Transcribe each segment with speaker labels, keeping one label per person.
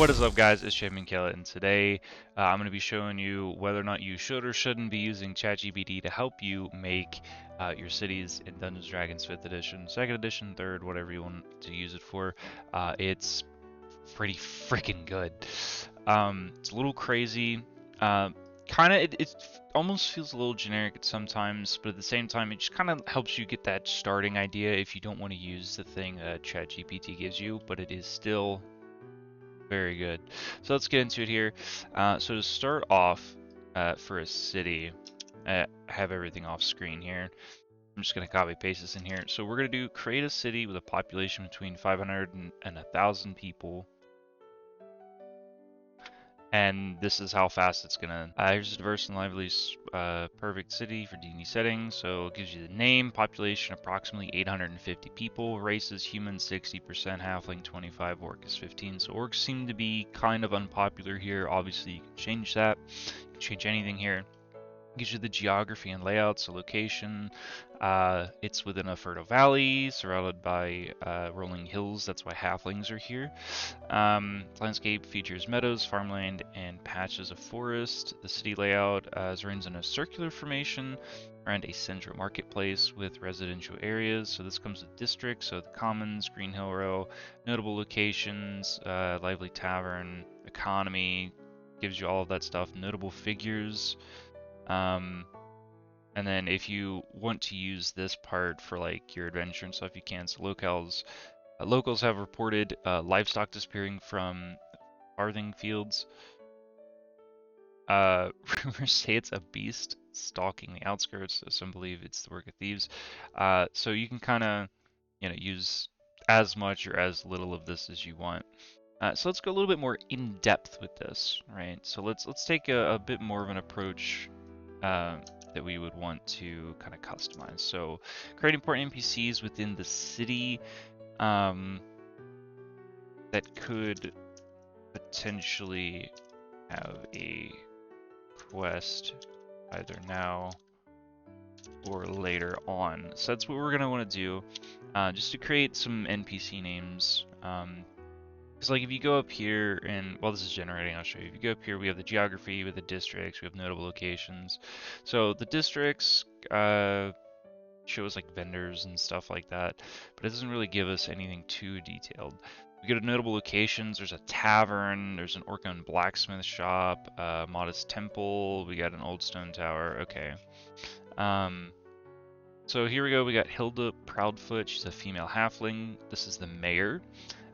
Speaker 1: What is up, guys? It's ChampiOnKilla, and today I'm going to be showing you whether or not you should or shouldn't be using ChatGPT to help you make your cities in Dungeons & Dragons 5th edition, 2nd edition, 3rd, whatever you want to use it for. It's pretty freaking good. It's a little crazy. It almost feels a little generic at sometimes, but at the same time, it just kind of helps you get that starting idea if you don't want to use the thing that ChatGPT gives you, but it is still very good. So let's get into it here. So to start off, for a city, I have everything off screen here. I'm just going to copy paste this in here. So we're going to do create a city with a population between 500 and 1,000 people. And this is how fast it's gonna. Here's a diverse and lively, perfect city for DnD settings. So it gives you the name, population approximately 850 people, races human 60%, halfling 25, orc is 15. So orcs seem to be kind of unpopular here. Obviously, you can change that. You can change anything here. Gives you the geography and layout, so location. It's within a fertile valley, surrounded by rolling hills. That's why halflings are here. Landscape features meadows, farmland, and patches of forest. The city layout is arranged in a circular formation around a central marketplace with residential areas. So this comes with districts, so the commons, Green Hill Row, notable locations, lively tavern, economy, gives you all of that stuff, notable figures. And then if you want to use this part for like your adventure and stuff, you can. So locals have reported livestock disappearing from farthing fields. Rumors say it's a beast stalking the outskirts, so some believe it's the work of thieves. So you can kind of, use as much or as little of this as you want. So let's go a little bit more in depth with this, right? So let's take a bit more of an approach that we would want to kind of customize. So create important NPCs within the city that could potentially have a quest either now or later on. So that's what we're going to want to do, just to create some NPC names. Because like if you go up here and, while this is generating, I'll show you. If you go up here, we have the geography with the districts, we have notable locations. So the districts shows like vendors and stuff like that, but it doesn't really give us anything too detailed. We go to notable locations, there's a tavern, there's an orc-owned blacksmith shop, a modest temple, we got an old stone tower, okay. So here we go, we got Hilda Proudfoot, she's a female halfling, this is the mayor.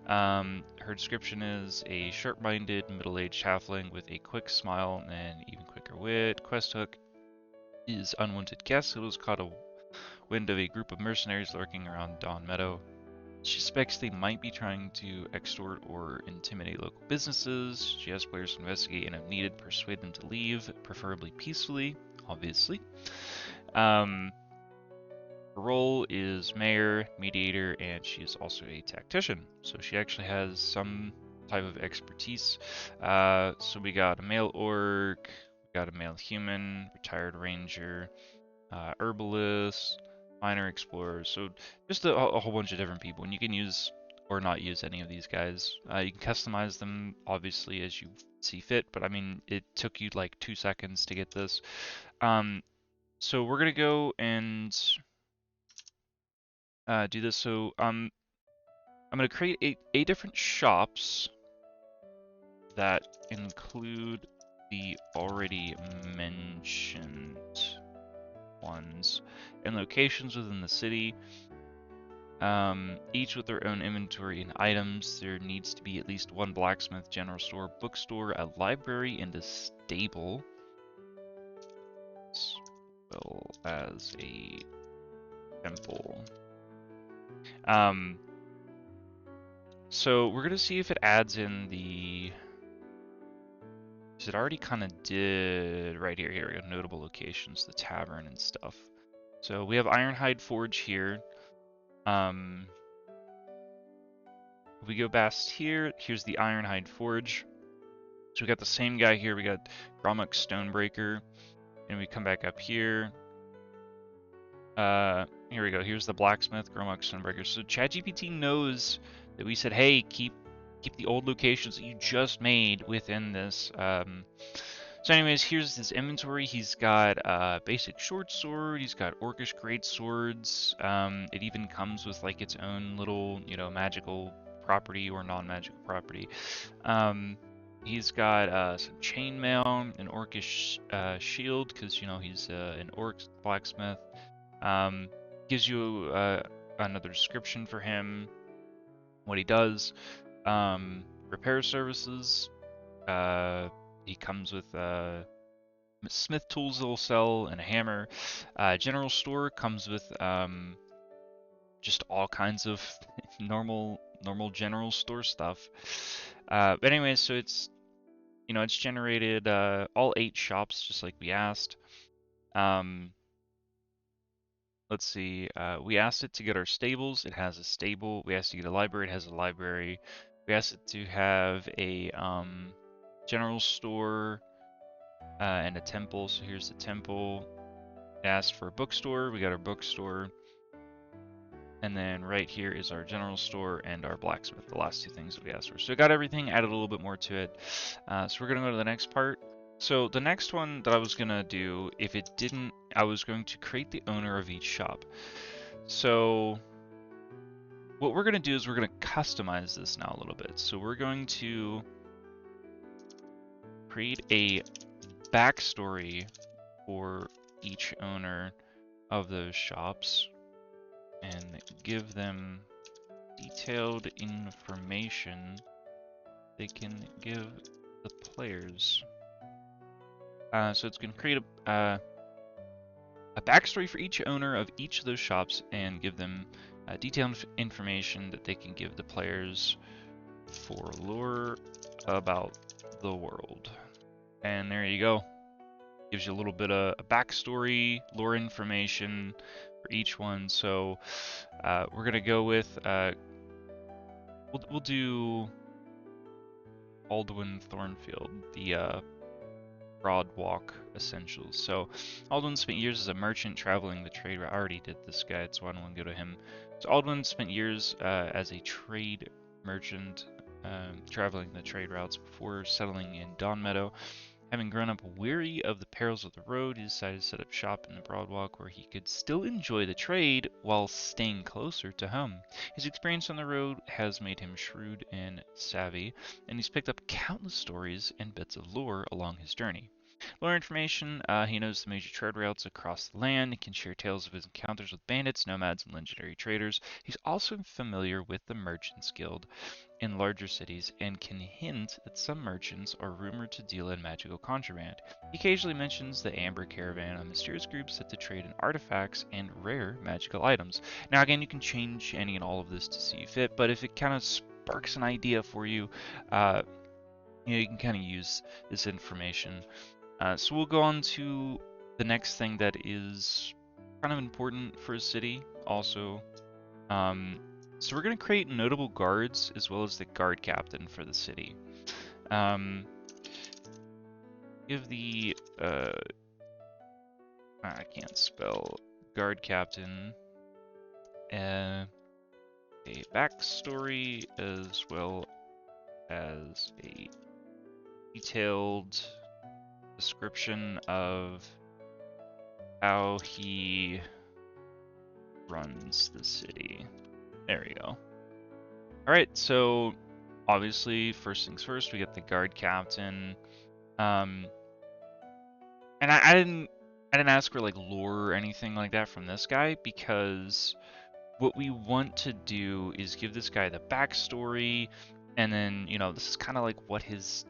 Speaker 1: Her description is a sharp-minded, middle-aged halfling with a quick smile and even quicker wit. Quest hook is unwanted guest who was caught a wind of a group of mercenaries lurking around Dawn Meadow. She suspects they might be trying to extort or intimidate local businesses. She asks players to investigate and, if needed, persuade them to leave, preferably peacefully, obviously. Her role is mayor, mediator, and she is also a tactician. So she actually has some type of expertise. So we got a male orc, we got a male human, retired ranger, herbalist, minor explorer. So just a whole bunch of different people, and you can use or not use any of these guys. You can customize them obviously as you see fit, but I mean it took you like 2 seconds to get this. So we're gonna go and do this. So I'm gonna create eight different shops that include the already mentioned ones and locations within the city, each with their own inventory and items. There needs to be at least one blacksmith, general store, bookstore, a library, and a stable, as well as a temple. So we're gonna see if it adds in the, it already kind of did right here. Here we go, notable locations, the tavern and stuff. So we have Ironhide Forge here. We go past here. Here's the Ironhide Forge. So we got the same guy here. We got Gromuk Stonebreaker, and we come back up here. Here we go. Here's the blacksmith, Gromuk Stonebreaker. So ChatGPT knows that we said, hey, keep keep the old locations that you just made within this. So anyways, here's his inventory. He's got basic short sword. He's got orcish great swords. It even comes with like its own little, magical property or non-magical property. He's got some chainmail, an orcish shield, because he's an orc blacksmith. Gives you another description for him, what he does. Repair services. He comes with smith tools he'll sell and a hammer. General store comes with just all kinds of normal general store stuff. But anyways, so it's it's generated all 8 shops just like we asked. Let's see. We asked it to get our stables. It has a stable. We asked it to get a library. It has a library. We asked it to have a general store and a temple. So here's the temple. It asked for a bookstore. We got our bookstore. And then right here is our general store and our blacksmith, the last 2 things that we asked for. So we got everything, added a little bit more to it. So we're going to go to the next part. So the next one that I was going to do, if it didn't, I was going to create the owner of each shop. So what we're going to do is we're going to customize this now a little bit. So we're going to create a backstory for each owner of those shops and give them detailed information they can give the players. So it's going to create a backstory for each owner of each of those shops and give them detailed information that they can give the players for lore about the world. And there you go. Gives you a little bit of a backstory, lore information for each one. So we're gonna go with we'll do Aldwin Thornfield, the Broad Walk Essentials. So Aldwin spent years as a merchant traveling the trade route. I already did this guy, so I don't want to go to him. So Aldwin spent years as a trade merchant traveling the trade routes before settling in Dawn Meadow. Having grown up weary of the perils of the road, he decided to set up shop in the Broadwalk where he could still enjoy the trade while staying closer to home. His experience on the road has made him shrewd and savvy, and he's picked up countless stories and bits of lore along his journey. Lore information, he knows the major trade routes across the land. He can share tales of his encounters with bandits, nomads, and legendary traders. He's also familiar with the Merchants Guild in larger cities and can hint that some merchants are rumored to deal in magical contraband. He occasionally mentions the Amber Caravan, a mysterious group set to trade in artifacts and rare magical items. Now again, you can change any and all of this to see fit, but if it kind of sparks an idea for you, you can kind of use this information. So we'll go on to the next thing that is kind of important for a city also. So we're going to create notable guards as well as the guard captain for the city. Give the, I can't spell, guard captain a backstory as well as a detailed description of how he runs the city. There you go. Alright, so obviously, first things first, we get the guard captain. And I didn't ask for like lore or anything like that from this guy, because what we want to do is give this guy the backstory, and then, this is kind of like what his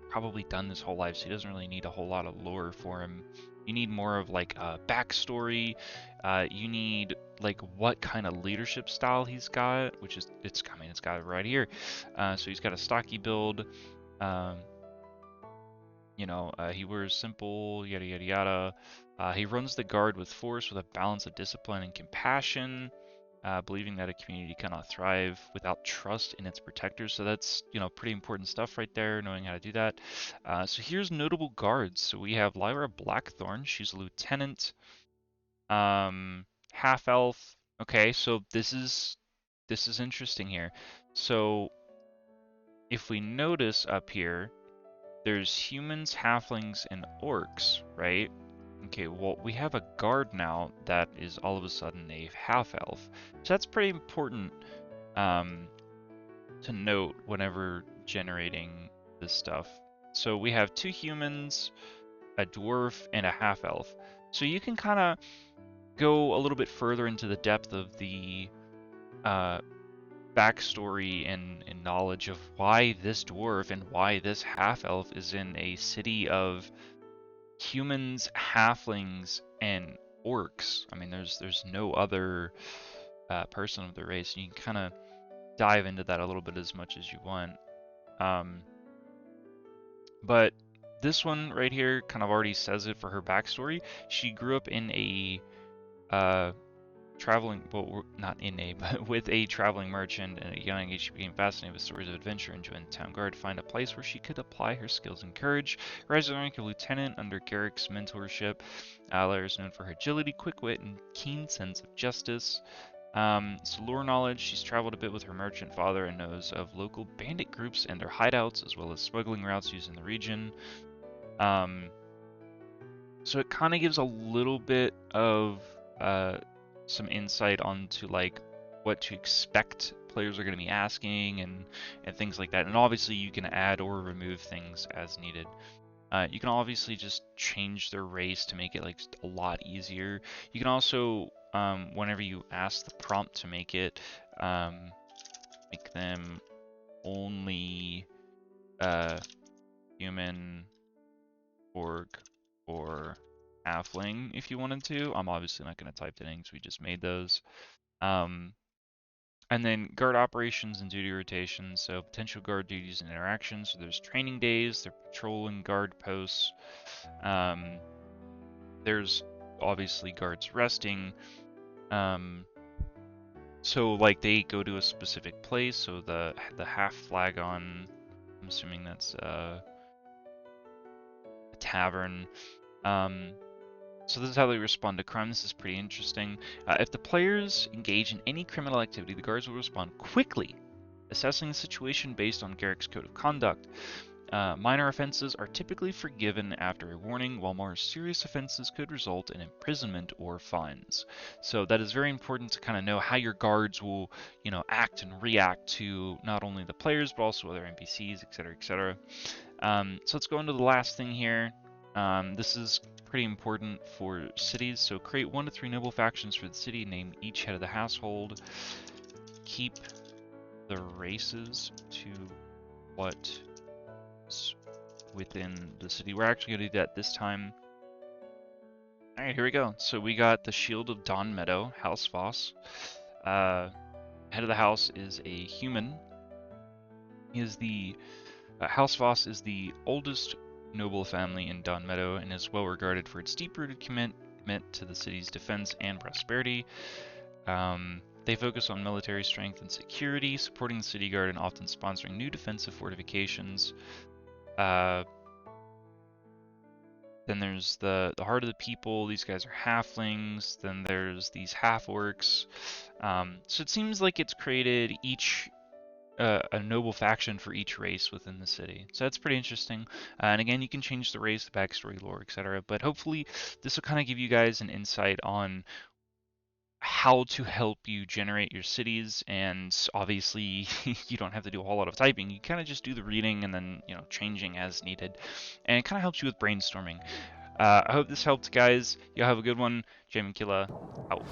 Speaker 1: probably done this whole life, so he doesn't really need a whole lot of lore for him. You need more of like a backstory. You need like what kind of leadership style he's got, which is it's got it right here. So he's got a stocky build. He wears simple, yada yada yada. He runs the guard with force, with a balance of discipline and compassion. Believing that a community cannot thrive without trust in its protectors. So that's, pretty important stuff right there, knowing how to do that. So here's notable guards. So we have Lyra Blackthorn. She's a lieutenant, half elf. Okay, so this is interesting here. So if we notice up here, there's humans, halflings, and orcs, right? Okay, well, we have a guard now that is all of a sudden a half-elf. So that's pretty important to note whenever generating this stuff. So we have 2 humans, a dwarf, and a half-elf. So you can kind of go a little bit further into the depth of the backstory and knowledge of why this dwarf and why this half-elf is in a city of humans, halflings, and orcs. I mean, there's no other person of the race, and you can kind of dive into that a little bit as much as you want. But this one right here kind of already says it for her backstory. She grew up in a traveling, well, not in a, but with a traveling merchant. At a young age, she became fascinated with stories of adventure and joined the town guard to find a place where she could apply her skills and courage. Rising to the rank of lieutenant under Garrick's mentorship, Lara is known for her agility, quick wit, and keen sense of justice. So lore knowledge, she's traveled a bit with her merchant father and knows of local bandit groups and their hideouts, as well as smuggling routes used in the region. So it kind of gives a little bit of some insight onto like what to expect players are going to be asking and things like that. And obviously you can add or remove things as needed. You can obviously just change their race to make it like a lot easier. You can also, whenever you ask the prompt to make it, make them only human, orc, or halfling if you wanted to. I'm obviously not going to type that in because we just made those. And then guard operations and duty rotations, so potential guard duties and interactions. So there's training days, they're patrolling guard posts. There's obviously guards resting. So like they go to a specific place, so the half flag on, I'm assuming that's a tavern. So this is how they respond to crime. This is pretty interesting. If the players engage in any criminal activity, the guards will respond quickly, assessing the situation based on Garrick's code of conduct. Minor offenses are typically forgiven after a warning, while more serious offenses could result in imprisonment or fines. So that is very important to kind of know how your guards will, act and react to not only the players, but also other NPCs, etc., etc. So let's go into the last thing here. This is pretty important for cities. So create 1 to 3 noble factions for the city, name each head of the household, keep the races to what is within the city. We're actually going to do that this time. Alright, here we go. So we got the Shield of Dawn Meadow, House Voss. Head of the house is a human. He is the House Voss is the oldest noble family in Dawn Meadow and is well regarded for its deep-rooted commitment to the city's defense and prosperity. They focus on military strength and security, supporting the city guard and often sponsoring new defensive fortifications. Then there's the Heart of the People. These guys are halflings. Then there's these half-orcs. So it seems like it's created each a noble faction for each race within the city. So that's pretty interesting. And again, you can change the race, the backstory, lore, etc. But hopefully this will kind of give you guys an insight on how to help you generate your cities. And obviously you don't have to do a whole lot of typing. You kind of just do the reading and then, changing as needed. And it kind of helps you with brainstorming. I hope this helped, guys. Y'all have a good one. ChampiOnKilla out.